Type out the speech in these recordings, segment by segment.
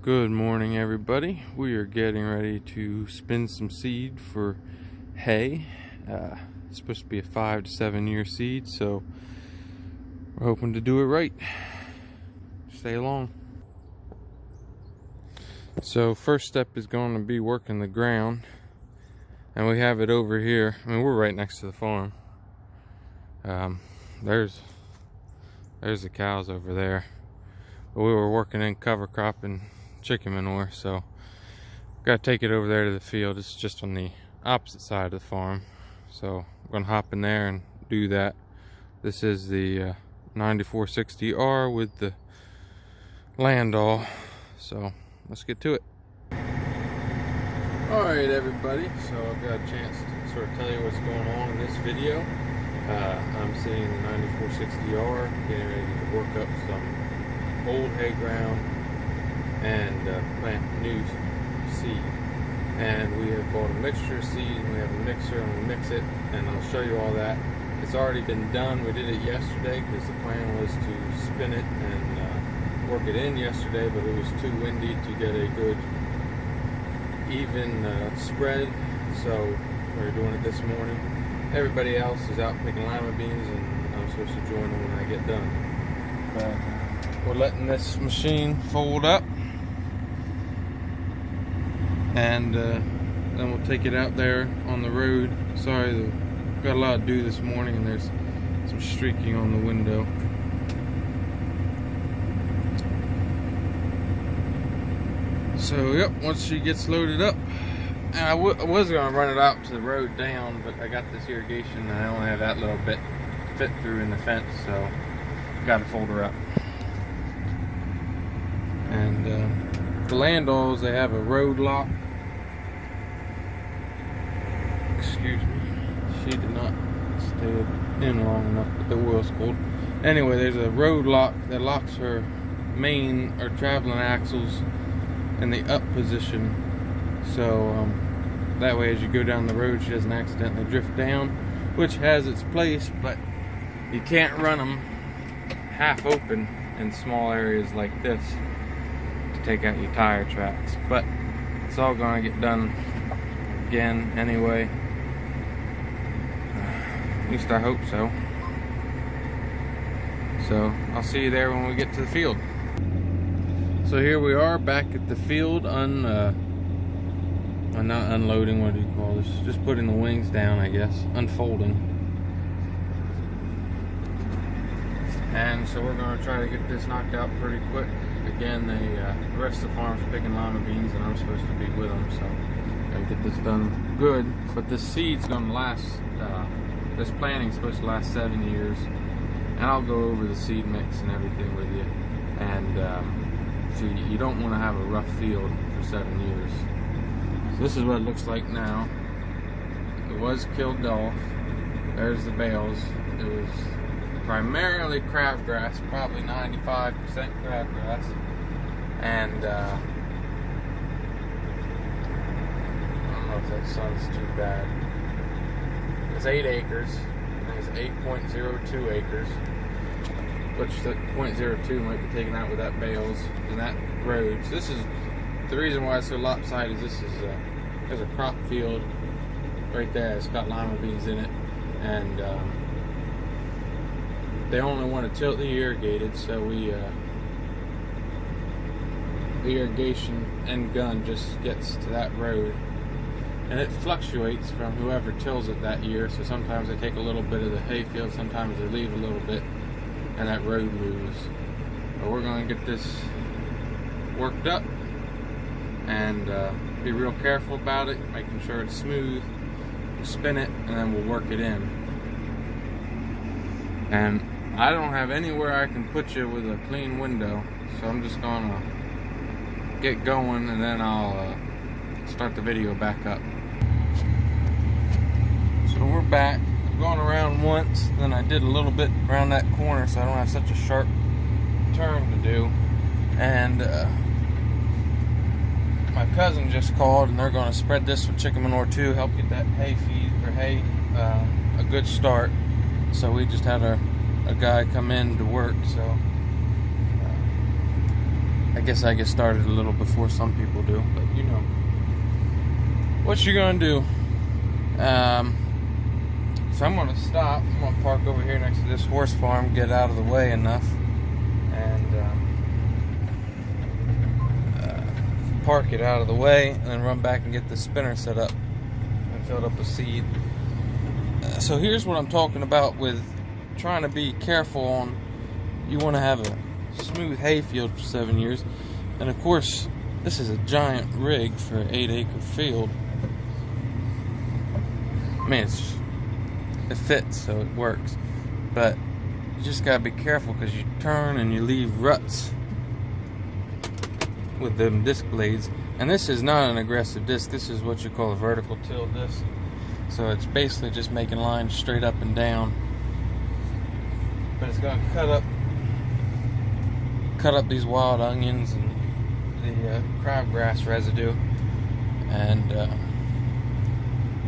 Good morning, everybody. We are getting ready to spin some seed for hay. It's supposed to be a 5 to 7 year seed, so we're hoping to do it right. Stay along. So first step is going to be working the ground, and we have it over here. I mean, we're right next to the farm. There's the cows over there, but we were working in cover crop and chicken manure, so got to take it over there to the field. It's just on the opposite side of the farm, so I'm gonna hop in there and do that. This is the 9460R with the Landau, so let's get to it. Alright, everybody, so I've got a chance to sort of tell you what's going on in this video. I'm sitting in the 9460R getting ready to work up some old hay ground and plant new seed. And we have bought a mixture of seed, and we have a mixer, and we mix it, and I'll show you all that. It's already been done. We did it yesterday because the plan was to spin it and work it in yesterday, but it was too windy to get a good even spread, so we're doing it this morning. Everybody else is out picking lima beans, and I'm supposed to join them when I get done. But we're letting this machine fold up, and then we'll take it out there on the road. Sorry, we've got a lot to do this morning, and there's some streaking on the window. So yep, once she gets loaded up, and I was going to run it out to the road down, but I got this irrigation and I only have that little bit fit through in the fence, so got to fold her up. And the Landau's, they have a road lock. Excuse me, she did not stay in long enough, but the wheel's cold. Anyway, there's a road lock that locks her main or traveling axles in the up position, so that way as you go down the road she doesn't accidentally drift down, which has its place, but you can't run them half open in small areas like this to take out your tire tracks. But it's all gonna get done again anyway, at least I hope so. So I'll see you there when we get to the field. So here we are back at the field, not unloading, what do you call this? Just putting the wings down, I guess, unfolding. And so we're going to try to get this knocked out pretty quick. Again, the rest of the farm's picking lima beans, and I'm supposed to be with them, so gotta get this done good. But this seed's going to last, this planting's supposed to last 7 years, and I'll go over the seed mix and everything with you. And so you don't want to have a rough field for 7 years. So this is what it looks like now. It was killed off. There's the bales. It was primarily crabgrass, probably 95% crabgrass. And I don't know if that sun's too bad. It's 8 acres. I think it's 8.02 acres. Which the 0.02 might be taken out with that bales and that road. So this is the reason why it's so lopsided. This is there's a crop field right there. It's got lima beans in it, and they only want to tilt the irrigated, so we the irrigation end gun just gets to that road, and it fluctuates from whoever tills it that year. So sometimes they take a little bit of the hayfield, sometimes they leave a little bit, and that road moves. But we're going to get this worked up and be real careful about it, making sure it's smooth. We'll spin it, and then we'll work it in. And I don't have anywhere I can put you with a clean window, so I'm just going to get going, and then I'll start the video back up. So we're back. Gone around once, then I did a little bit around that corner so I don't have such a sharp turn to do. And my cousin just called, and they're going to spread this with chicken manure too, help get that hay feed or hay a good start. So we just had a guy come in to work, so I guess I get started a little before some people do, but you know what you're gonna do. So I'm gonna stop. I'm gonna park over here next to this horse farm, get out of the way enough, and park it out of the way, and then run back and get the spinner set up and filled up with seed. So here's what I'm talking about with trying to be careful on. You want to have a smooth hayfield for 7 years, and of course this is a giant rig for an 8-acre field. I mean, it fits, so it works, but you just gotta be careful because you turn and you leave ruts with them disc blades. And this is not an aggressive disc. This is what you call a vertical till disc, so it's basically just making lines straight up and down, but it's gonna cut up these wild onions and the crabgrass residue, and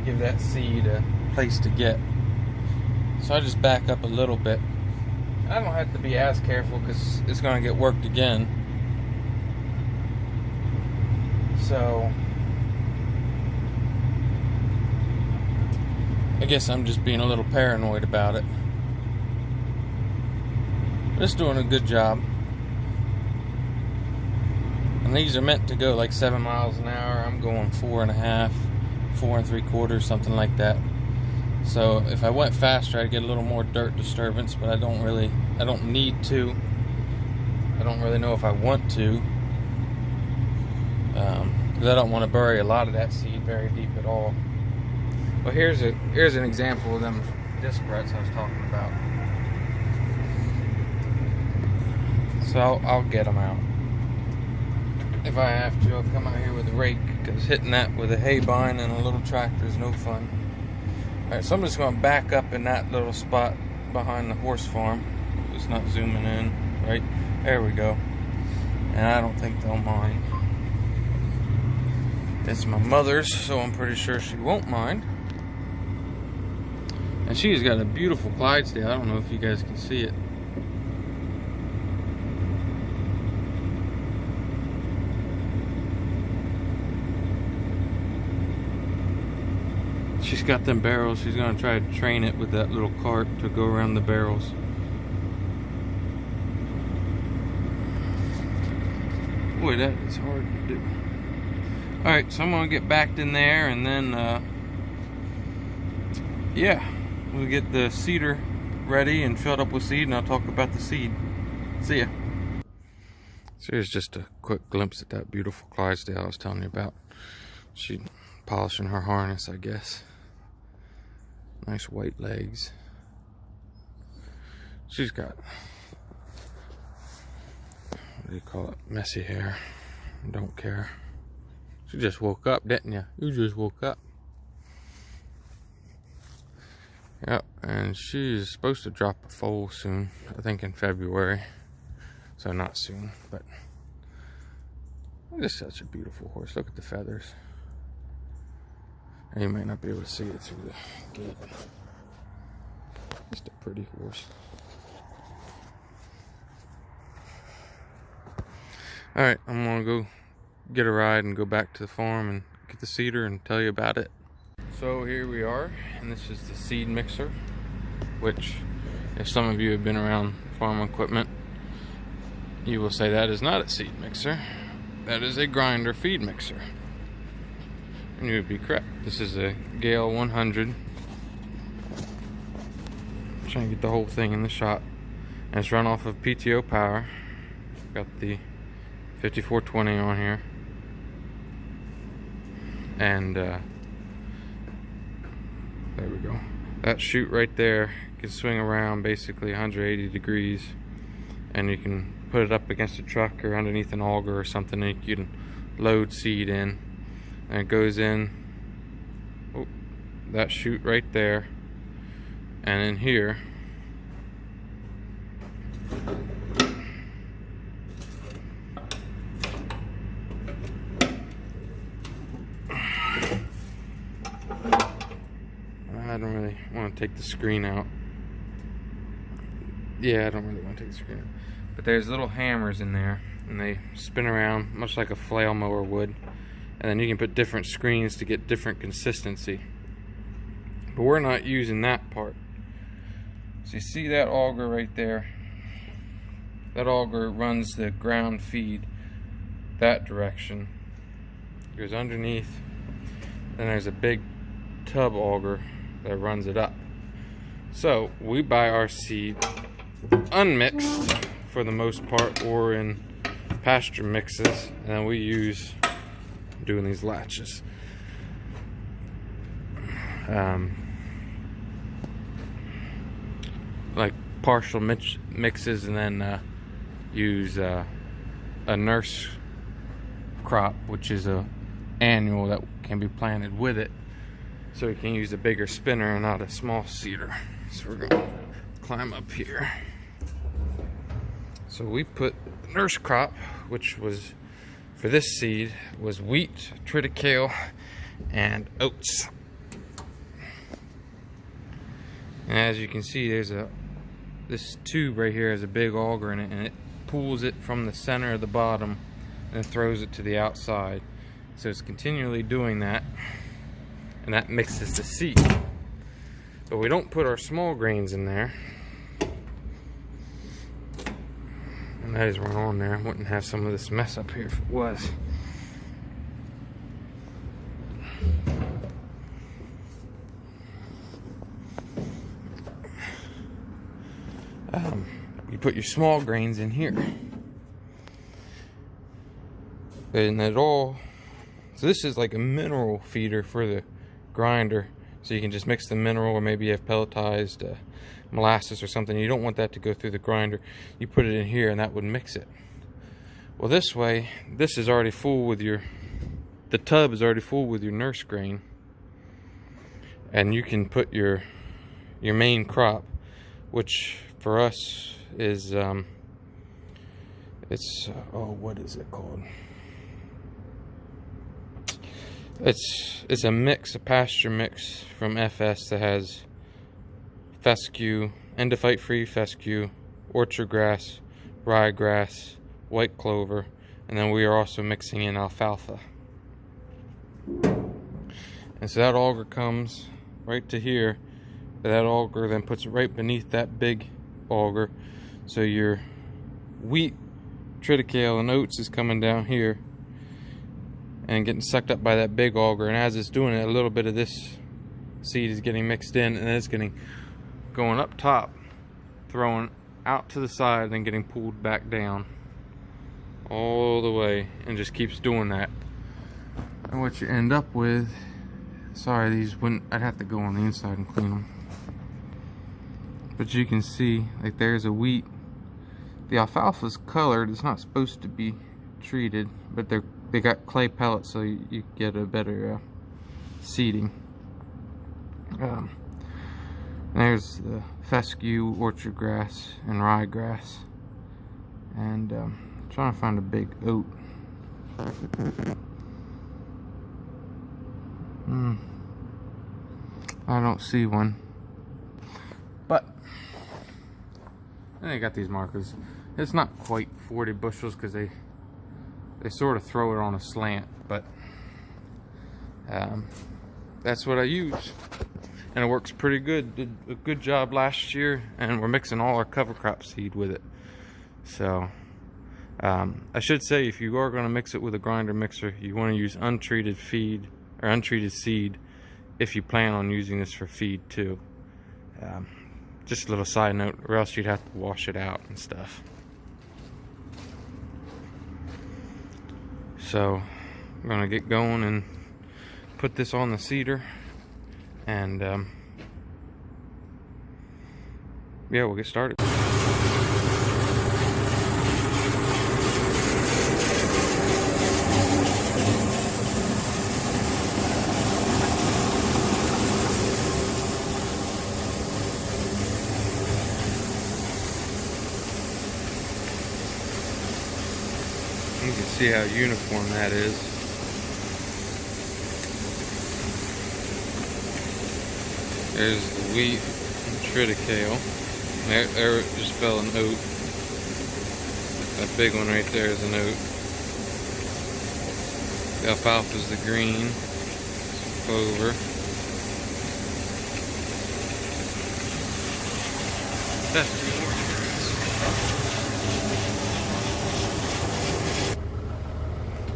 give that seed a place to get. So I just back up a little bit. I don't have to be as careful because it's going to get worked again. So I guess I'm just being a little paranoid about it. But it's doing a good job. And these are meant to go like 7 miles an hour. I'm going 4.5, 4 3/4, something like that. So if I went faster, I'd get a little more dirt disturbance, but I don't need to. I don't really know if I want to, because I don't want to bury a lot of that seed very deep at all. Well, here's an example of them disc ruts I was talking about. So I'll get them out. If I have to, I'll come out here with a rake, because hitting that with a hay bind and a little tractor is no fun. Alright, so I'm just going to back up in that little spot behind the horse farm. Just not zooming in. Right? There we go. And I don't think they'll mind. It's my mother's, so I'm pretty sure she won't mind. And she's got a beautiful Clydesdale. I don't know if you guys can see it. She's got them barrels. She's going to try to train it with that little cart to go around the barrels. Boy, that is hard to do. Alright, so I'm going to get backed in there, and then, yeah, we'll get the seeder ready and filled up with seed, and I'll talk about the seed. See ya. So here's just a quick glimpse at that beautiful Clydesdale I was telling you about. She's polishing her harness, I guess. Nice white legs. She's got, what do you call it, messy hair. Don't care. She just woke up, didn't you? You just woke up. Yep, and she's supposed to drop a foal soon. I think in February. So not soon, but just such a beautiful horse. Look at the feathers. And you might not be able to see it through the gate. Just a pretty horse. Alright, I'm gonna go get a ride and go back to the farm and get the seeder and tell you about it. So here we are, and this is the seed mixer, which if some of you have been around farm equipment, you will say that is not a seed mixer. That is a grinder feed mixer. And you would be correct. This is a Gale 100. I'm trying to get the whole thing in the shot. And it's run off of PTO power. Got the 5420 on here. And there we go. That chute right there can swing around basically 180 degrees. And you can put it up against a truck or underneath an auger or something, and you can load seed in. And it goes in that chute right there, and in here I don't really want to take the screen out. Yeah, I don't really want to take the screen out. But there's little hammers in there and they spin around much like a flail mower would, and then you can put different screens to get different consistency. But we're not using that part. So you see that auger right there? That auger runs the ground feed that direction, goes underneath, and there's a big tub auger that runs it up. So we buy our seed unmixed for the most part, or in pasture mixes, and then we use doing these latches. Like partial mixes, and then use a nurse crop, which is a annual that can be planted with it, so you can use a bigger spinner and not a small seeder. So we're going to climb up here. So we put the nurse crop, which was for this seed was wheat, triticale, and oats. And as you can see, there's this tube right here has a big auger in it, and it pulls it from the center of the bottom and throws it to the outside. So it's continually doing that, and that mixes the seed. But we don't put our small grains in there. And that is right on there. I wouldn't have some of this mess up here if it was. You put your small grains in here. And it all, so this is like a mineral feeder for the grinder. So you can just mix the mineral, or maybe you have pelletized molasses or something. You don't want that to go through the grinder. You put it in here and that would mix it. Well, this way, this is already full with the tub is already full with your nurse grain. And you can put your main crop, which for us is, what is it called? It's a mix, a pasture mix from FS that has fescue, endophyte free fescue, orchard grass, ryegrass, white clover, and then we are also mixing in alfalfa. And so that auger comes right to here, but that auger then puts it right beneath that big auger. So your wheat, triticale, and oats is coming down here and getting sucked up by that big auger, and as it's doing it, a little bit of this seed is getting mixed in, and then it's going up top, throwing out to the side, then getting pulled back down all the way, and just keeps doing that. And what you end up with, sorry, these wouldn't, I'd have to go on the inside and clean them, but you can see, like, there's a wheat. The alfalfa's colored, it's not supposed to be treated, but they got clay pellets, so you get a better seeding. There's the fescue, orchard grass, and ryegrass. And trying to find a big oat. I don't see one. But then they got these markers. It's not quite 40 bushels because they sort of throw it on a slant, but that's what I use, and it works pretty good. Did a good job last year, and we're mixing all our cover crop seed with it. So I should say, if you are going to mix it with a grinder mixer, you want to use untreated feed or untreated seed if you plan on using this for feed too. Just a little side note, or else you'd have to wash it out and stuff. So I'm gonna get going and put this on the seeder, and yeah, we'll get started. You can see how uniform that is. There's the wheat and triticale. There just fell an oat. That big one right there is an oat. The alfalfa is the green. Clover. That's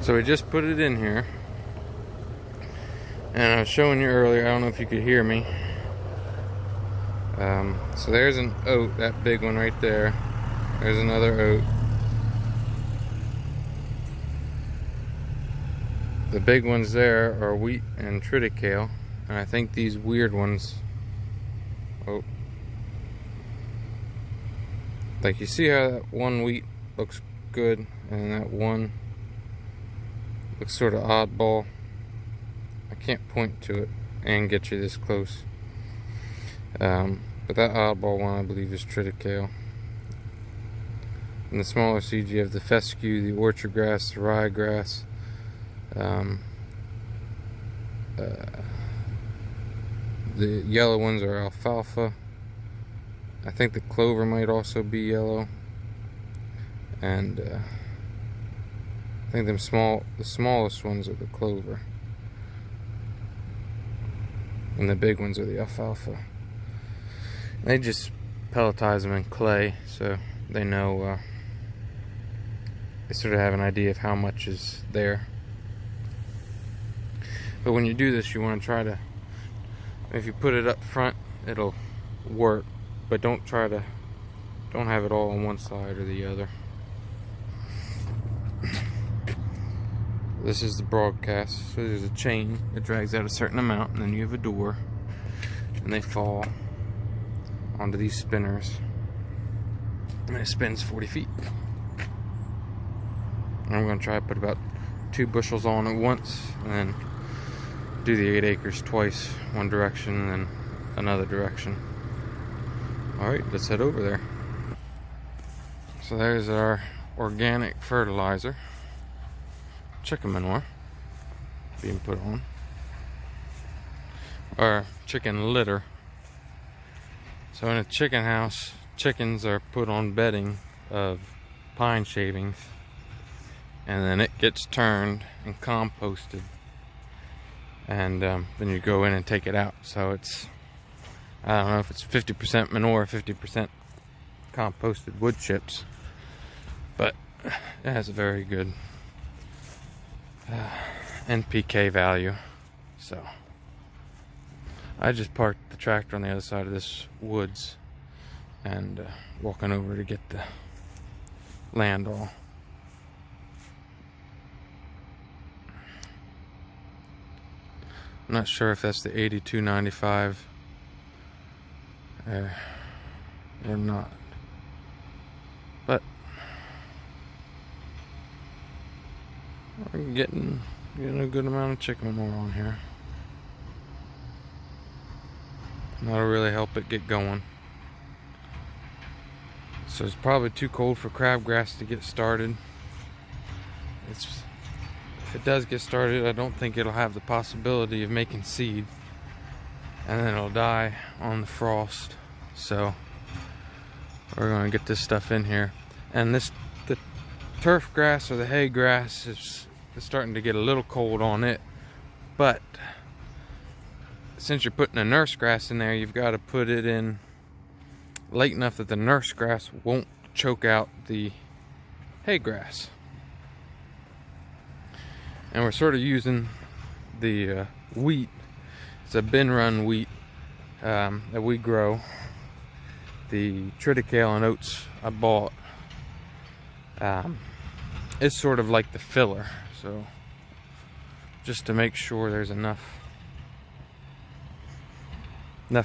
so we just put it in here. And I was showing you earlier, I don't know if you could hear me. So there's an oat, that big one right there. There's another oat. The big ones there are wheat and triticale. And I think these weird ones, oh, like you see how that one wheat looks good and that one looks sort of oddball. I can't point to it and get you this close. But that oddball one I believe is triticale. In the smaller seeds you have the fescue, the orchard grass, the ryegrass. The yellow ones are alfalfa. I think the clover might also be yellow. And I think the smallest ones are the clover. And the big ones are the alfalfa. They just pelletize them in clay, so they know, they sort of have an idea of how much is there. But when you do this, you want to try to, if you put it up front, it'll work, but don't have it all on one side or the other. This is the broadcast. So there's a chain that drags out a certain amount, and then you have a door, and they fall onto these spinners, and it spins 40 feet. And I'm going to try to put about 2 bushels on at once, and then do the 8 acres twice, one direction and then another direction. Alright, let's head over there. So there's our organic fertilizer, chicken manure being put on, or chicken litter. So in a chicken house, chickens are put on bedding of pine shavings, and then it gets turned and composted, and then you go in and take it out. So it's, I don't know if it's 50% manure, 50% composted wood chips, but it has a very good NPK value. So I just parked the tractor on the other side of this woods and walking over to get the land all. I'm not sure if that's the 8295 or not, but we're getting a good amount of chicken manure on here. That'll really help it get going. So it's probably too cold for crabgrass to get started. If it does get started, I don't think it'll have the possibility of making seed, and then it'll die on the frost. So we're going to get this stuff in here. And the turf grass or the hay grass is starting to get a little cold on it, but since you're putting a nurse grass in there, you've got to put it in late enough that the nurse grass won't choke out the hay grass. And we're sort of using the wheat. It's a bin run wheat that we grow. The triticale and oats I bought, it's sort of like the filler. So just to make sure there's enough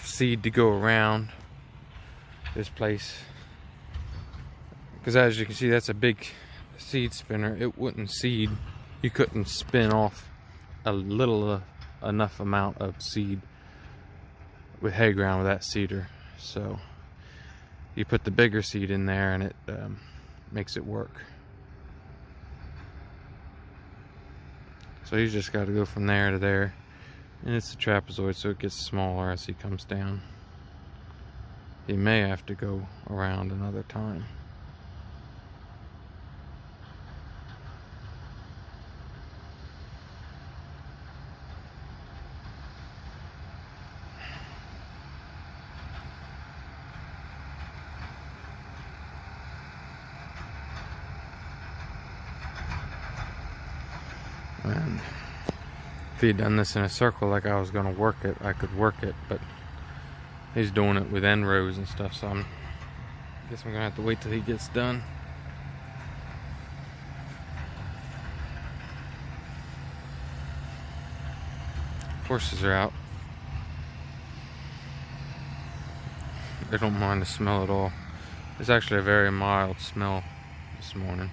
seed to go around this place, because as you can see, that's a big seed spinner. It wouldn't seed, you couldn't spin off a little enough amount of seed with hay ground with that seeder. So you put the bigger seed in there and it makes it work. So you just got to go from there to there. And it's a trapezoid, so it gets smaller as he comes down. He may have to go around another time. And if he'd done this in a circle like I was going to work it, I could work it, but he's doing it with end rows and stuff, so I guess I'm going to have to wait till he gets done. Horses are out. They don't mind the smell at all. It's actually a very mild smell this morning.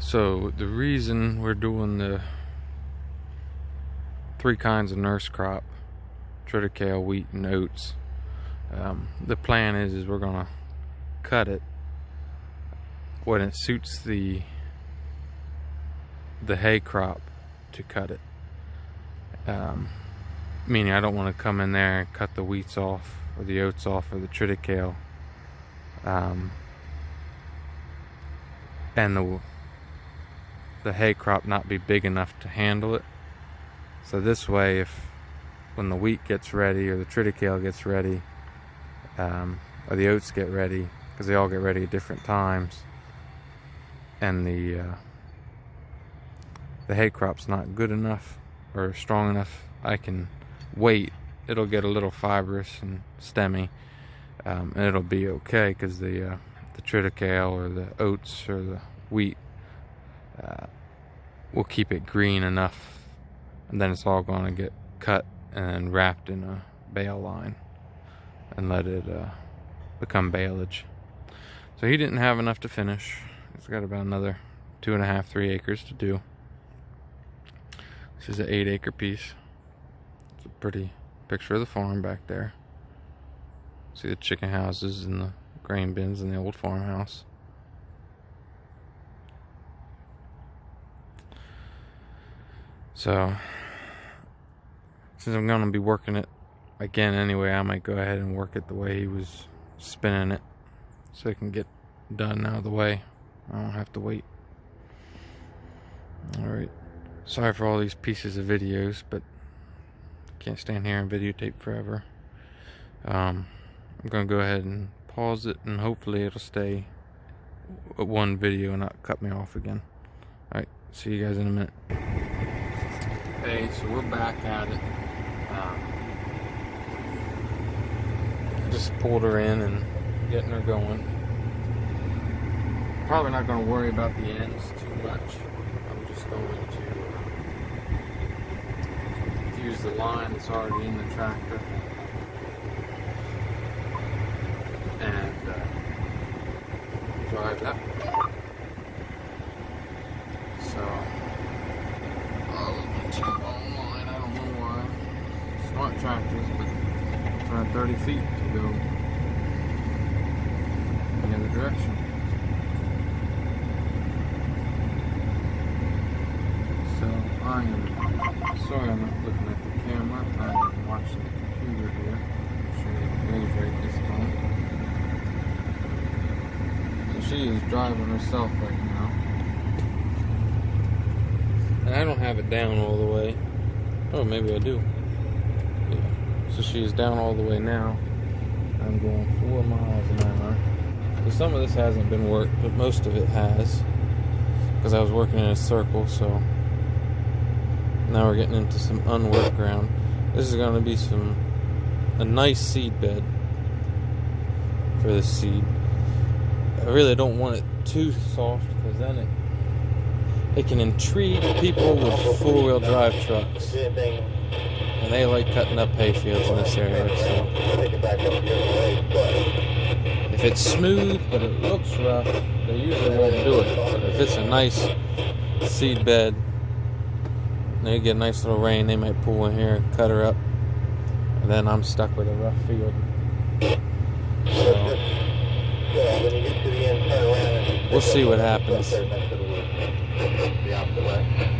So the reason we're doing the 3 kinds of nurse crop, triticale, wheat, and oats, the plan is we're gonna cut it when it suits the hay crop to cut it. Meaning I don't want to come in there and cut the wheats off or the oats off or the triticale, and the hay crop not be big enough to handle it. So this way, when the wheat gets ready or the triticale gets ready, or the oats get ready, because they all get ready at different times, and the hay crop's not good enough or strong enough, I can wait. It'll get a little fibrous and stemmy, and it'll be okay, because the triticale or the oats or the wheat will keep it green enough, and then it's all going to get cut and wrapped in a bale line and let it become baleage. So he didn't have enough to finish. He's got about another 2.5, 3 acres to do. This is an 8-acre piece. It's a pretty picture of the farm back there. See the chicken houses and the grain bins and the old farmhouse. So, since I'm going to be working it again anyway, I might go ahead and work it the way he was spinning it, so it can get done out of the way. I don't have to wait. Alright, sorry for all these pieces of videos, but can't stand here and videotape forever. I'm going to go ahead and pause it, and hopefully it'll stay one video and not cut me off again. Alright, see you guys in a minute. Okay, so we're back at it. Just pulled her in and getting her going. Probably not going to worry about the ends too much. I'm just going to use the line that's already in the tractor and drive that. So online, I don't know why. Smart tractors, but it's around 30 feet to go in the other direction. So I am sorry I'm not looking at the camera. I'm watching the computer here. I'm sure the news rate this time. So she is driving herself right now. And I don't have it down all the way. Oh, maybe I do. Yeah. So she is down all the way now. I'm going 4 miles an hour. So some of this hasn't been worked, but most of it has. Because I was working in a circle, so now we're getting into some unworked ground. This is going to be a nice seed bed for this seed. I really don't want it too soft, because then it can intrigue people with 4-wheel drive trucks, and they like cutting up hayfields in this area. So if it's smooth but it looks rough, they usually won't do it. But if it's a nice seed bed, they get a nice little rain, they might pull in here and cut her up, and then I'm stuck with a rough field. So when you get to the end, turn around and we'll see what happens. the opposite way.